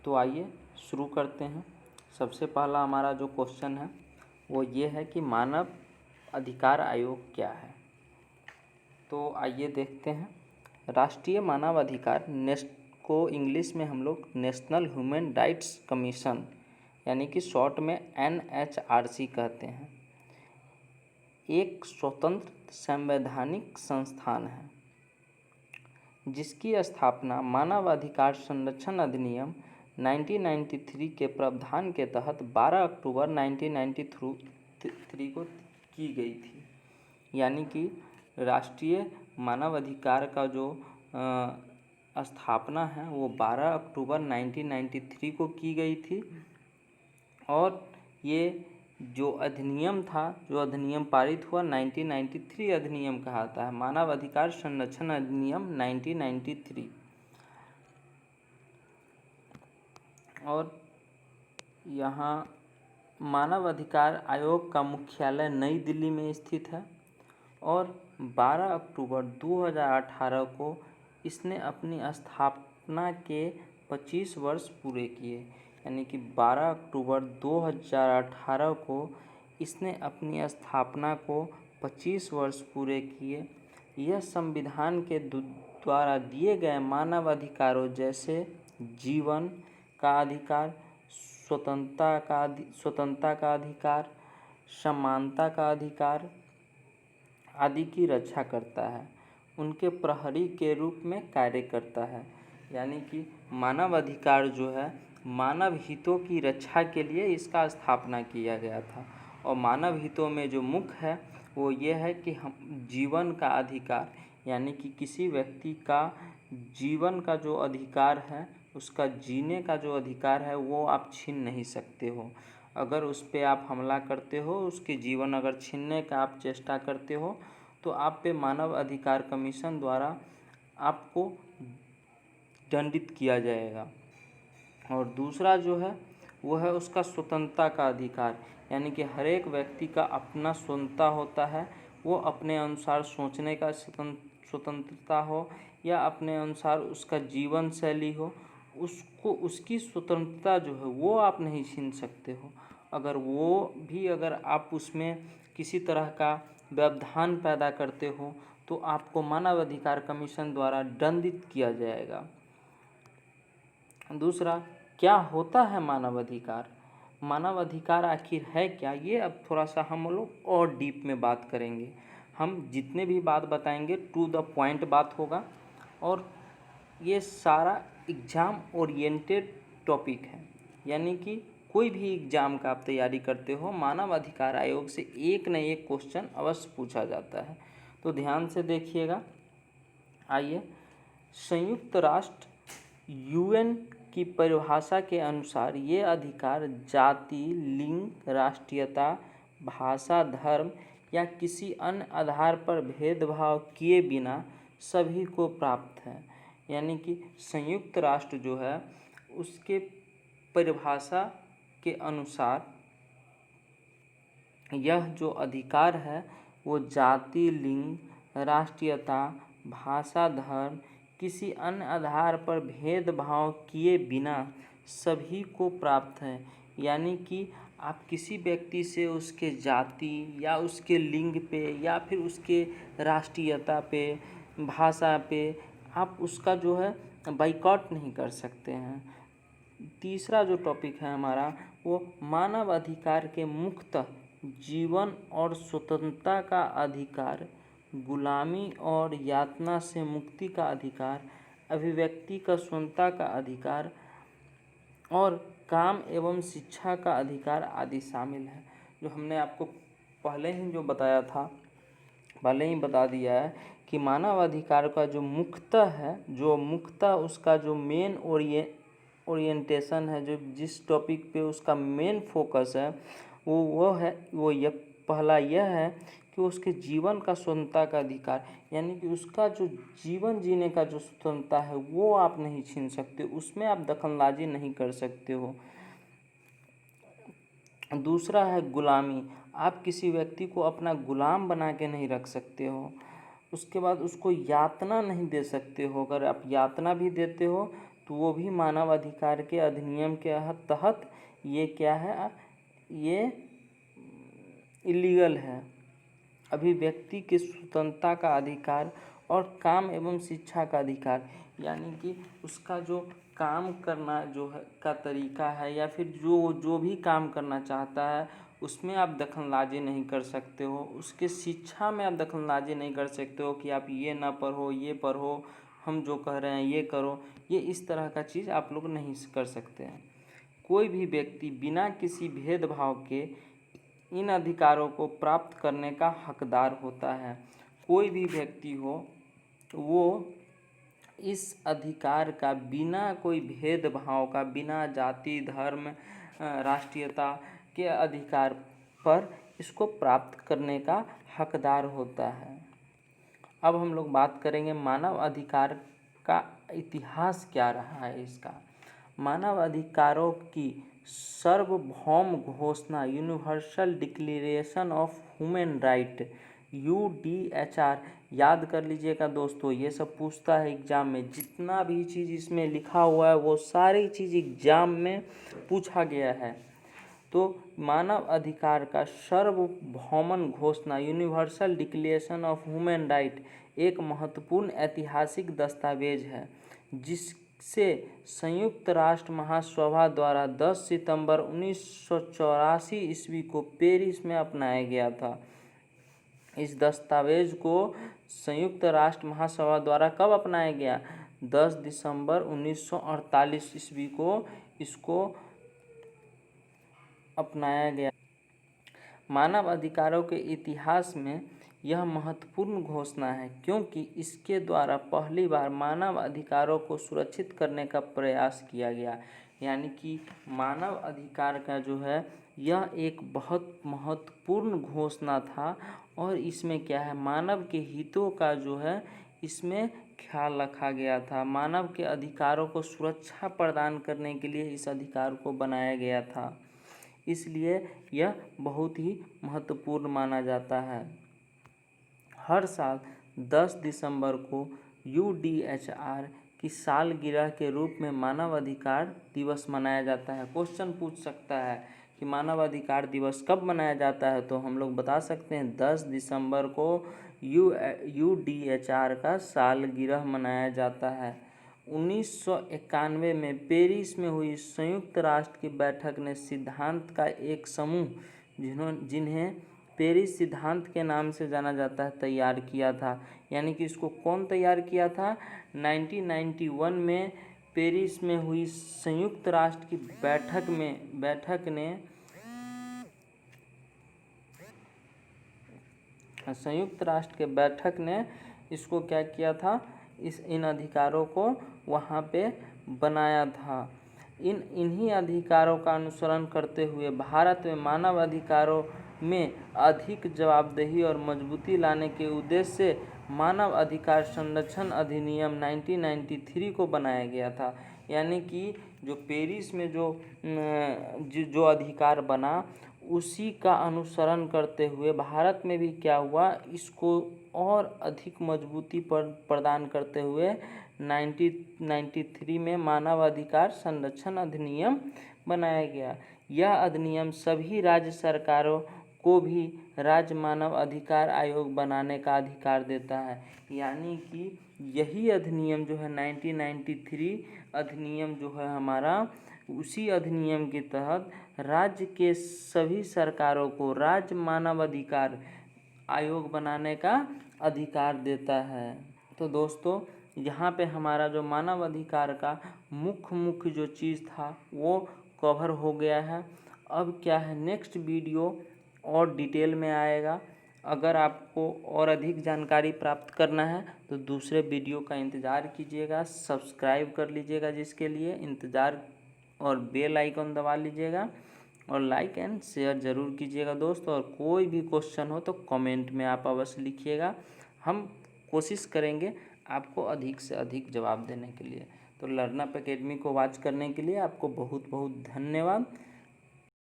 तो आइए शुरू करते हैं। सबसे पहला हमारा जो क्वेश्चन है वो ये है कि मानव अधिकार आयोग क्या है। तो आइए देखते हैं। राष्ट्रीय मानव अधिकार को इंग्लिश में हम लोग नेशनल ह्यूमन राइट्स कमीशन यानी कि शॉर्ट में NHRC कहते हैं, एक स्वतंत्र संवैधानिक संस्थान है जिसकी स्थापना मानव अधिकार संरक्षण अधिनियम 1993 के प्रावधान के तहत 12 अक्टूबर 1993 को की गई थी। यानी कि राष्ट्रीय मानव अधिकार का जो स्थापना है वो 12 अक्टूबर 1993 को की गई थी। और ये जो अधिनियम था, जो अधिनियम पारित हुआ 1993 अधिनियम कहलाता है, मानव अधिकार संरक्षण अधिनियम 1993। और यहाँ मानव अधिकार आयोग का मुख्यालय नई दिल्ली में स्थित है और 12 अक्टूबर 2018 को इसने अपनी स्थापना के 25 वर्ष पूरे किए। यानी कि 12 अक्टूबर 2018 को इसने अपनी स्थापना को 25 वर्ष पूरे किए। यह संविधान के द्वारा दिए गए मानव अधिकारों जैसे जीवन का अधिकार, स्वतंत्रता का अधिकार, समानता का अधिकार आदि की रक्षा करता है, उनके प्रहरी के रूप में कार्य करता है। यानी कि मानव अधिकार जो है मानव हितों की रक्षा के लिए इसका स्थापना किया गया था। और मानव हितों में जो मुख्य है वो ये है कि हम जीवन का अधिकार, यानी कि किसी व्यक्ति का जीवन का जो अधिकार है, उसका जीने का जो अधिकार है वो आप छीन नहीं सकते हो। अगर उस पर आप हमला करते हो, उसके जीवन अगर छीनने का आप चेष्टा करते हो तो आप पे मानव अधिकार कमीशन द्वारा आपको दंडित किया जाएगा। और दूसरा जो है वो है उसका स्वतंत्रता का अधिकार, यानी कि हर एक व्यक्ति का अपना स्वतंत्रता होता है, वो अपने अनुसार सोचने का स्वतंत्रता हो या अपने अनुसार उसका जीवन शैली हो, उसको उसकी स्वतंत्रता जो है वो आप नहीं छीन सकते हो। अगर आप उसमें किसी तरह का व्यवधान पैदा करते हो तो आपको मानव अधिकार कमीशन द्वारा दंडित किया जाएगा। दूसरा, क्या होता है मानव अधिकार? मानव अधिकार आखिर है क्या, ये अब थोड़ा सा हम लोग और डीप में बात करेंगे। हम जितने भी बात बताएंगे टू द पॉइंट बात होगा और ये सारा एग्ज़ाम ओरिएंटेड टॉपिक है। यानी कि कोई भी एग्ज़ाम का आप तैयारी करते हो, मानव अधिकार आयोग से एक न एक क्वेश्चन अवश्य पूछा जाता है। तो ध्यान से देखिएगा। आइए, संयुक्त राष्ट्र UN की परिभाषा के अनुसार ये अधिकार जाति, लिंग, राष्ट्रीयता, भाषा, धर्म या किसी अन्य आधार पर भेदभाव किए बिना सभी को प्राप्त है। यानी कि संयुक्त राष्ट्र जो है उसके परिभाषा के अनुसार यह जो अधिकार है वो जाति, लिंग, राष्ट्रीयता, भाषा, धर्म, किसी अन्य आधार पर भेदभाव किए बिना सभी को प्राप्त है। यानी कि आप किसी व्यक्ति से उसके जाति या उसके लिंग पे या फिर उसके राष्ट्रीयता पे, भाषा पे आप उसका जो है बाइकआउट नहीं कर सकते हैं। तीसरा जो टॉपिक है हमारा वो मानव अधिकार के मुक्त जीवन और स्वतंत्रता का अधिकार, गुलामी और यातना से मुक्ति का अधिकार, अभिव्यक्ति का स्वतंत्रता का अधिकार और काम एवं शिक्षा का अधिकार आदि शामिल है। जो हमने आपको पहले ही बता दिया है कि मानव अधिकार का जो मुख्यतः उसका जो मेन ओरिएंटेशन है, जो जिस टॉपिक पे उसका मेन फोकस है पहला यह है कि उसके जीवन का स्वतंत्रता का अधिकार, यानी कि उसका जो जीवन जीने का जो स्वतंत्रता है वो आप नहीं छीन सकते, उसमें आप दखलंदाजी नहीं कर सकते हो। दूसरा है गुलामी, आप किसी व्यक्ति को अपना गुलाम बना के नहीं रख सकते हो। उसके बाद उसको यातना नहीं दे सकते हो, अगर आप यातना भी देते हो तो वो भी मानव अधिकार के अधिनियम के तहत ये क्या है, ये इलीगल है। अभिव्यक्ति की स्वतंत्रता का अधिकार और काम एवं शिक्षा का अधिकार, यानी कि उसका जो काम करना जो है का तरीका है या फिर जो भी काम करना चाहता है उसमें आप दखलंदाजी नहीं कर सकते हो। उसके शिक्षा में आप दखलंदाजी नहीं कर सकते हो कि आप ये ना पढ़ो, ये पढ़ो, हम जो कह रहे हैं ये करो, ये इस तरह का चीज़ आप लोग नहीं कर सकते हैं। कोई भी व्यक्ति बिना किसी भेदभाव के इन अधिकारों को प्राप्त करने का हकदार होता है। कोई भी व्यक्ति हो वो इस अधिकार का बिना कोई भेदभाव का, बिना जाति, धर्म, राष्ट्रीयता के अधिकार पर इसको प्राप्त करने का हकदार होता है। अब हम लोग बात करेंगे मानव अधिकार का इतिहास क्या रहा है इसका। मानव अधिकारों की सार्वभौम घोषणा universal declaration of human right UDHR, याद कर लीजिएगा दोस्तों, ये सब पूछता है एग्जाम में। जितना भी चीज़ इसमें लिखा हुआ है वो सारी चीज़ एग्जाम में पूछा गया है। तो मानव अधिकार का सार्वभौम घोषणा universal declaration of human right एक महत्वपूर्ण ऐतिहासिक दस्तावेज है जिसे संयुक्त राष्ट्र महासभा द्वारा 10 सितंबर 1984 ईस्वी को पेरिस में अपनाया गया था। इस दस्तावेज को संयुक्त राष्ट्र महासभा द्वारा कब अपनाया गया? 10 दिसंबर 1948 ईस्वी को इसको अपनाया गया। मानव अधिकारों के इतिहास में यह महत्वपूर्ण घोषणा है क्योंकि इसके द्वारा पहली बार मानव अधिकारों को सुरक्षित करने का प्रयास किया गया। यानी कि मानव अधिकार का जो है यह एक बहुत महत्वपूर्ण घोषणा था और इसमें क्या है, मानव के हितों का जो है इसमें ख्याल रखा गया था। मानव के अधिकारों को सुरक्षा प्रदान करने के लिए इस अधिकार को बनाया गया था, इसलिए यह बहुत ही महत्वपूर्ण माना जाता है। हर साल 10 दिसंबर को UDHR की सालगिरह के रूप में मानव अधिकार दिवस मनाया जाता है। क्वेश्चन पूछ सकता है कि मानव अधिकार दिवस कब मनाया जाता है, तो हम लोग बता सकते हैं 10 दिसंबर को UDHR का सालगिरह मनाया जाता है। 1991 में पेरिस में हुई संयुक्त राष्ट्र की बैठक ने सिद्धांत का एक समूह जिन्हें पेरिस सिद्धांत के नाम से जाना जाता है तैयार किया था। यानी कि इसको कौन तैयार किया था? 1991 में पेरिस में हुई संयुक्त राष्ट्र की बैठक ने इसको क्या किया था, इन अधिकारों को वहाँ पे बनाया था। इन्हीं अधिकारों का अनुसरण करते हुए भारत में मानव अधिकारों में अधिक जवाबदेही और मजबूती लाने के उद्देश्य से मानव अधिकार संरक्षण अधिनियम 1993 को बनाया गया था। यानी कि जो पेरिस में जो अधिकार बना उसी का अनुसरण करते हुए भारत में भी क्या हुआ, इसको और अधिक मजबूती प्रदान करते हुए 1993 में मानव अधिकार संरक्षण अधिनियम बनाया गया। यह अधिनियम सभी राज्य सरकारों को भी राज्य मानव अधिकार आयोग बनाने का अधिकार देता है। यानी कि यही अधिनियम जो है 1993 अधिनियम जो है हमारा, उसी अधिनियम के तहत राज्य के सभी सरकारों को राज्य मानव अधिकार आयोग बनाने का अधिकार देता है। तो दोस्तों यहाँ पे हमारा जो मानव अधिकार का मुख्य जो चीज़ था वो कवर हो गया है। अब क्या है, नेक्स्ट वीडियो और डिटेल में आएगा। अगर आपको और अधिक जानकारी प्राप्त करना है तो दूसरे वीडियो का इंतज़ार कीजिएगा, सब्सक्राइब कर लीजिएगा जिसके लिए इंतज़ार, और बेल आइकन दबा लीजिएगा और लाइक एंड शेयर ज़रूर कीजिएगा दोस्तों। और कोई भी क्वेश्चन हो तो कमेंट में आप अवश्य लिखिएगा, हम कोशिश करेंगे आपको अधिक से अधिक जवाब देने के लिए। तो लर्नअप एकेडमी को वॉच करने के लिए आपको बहुत बहुत धन्यवाद।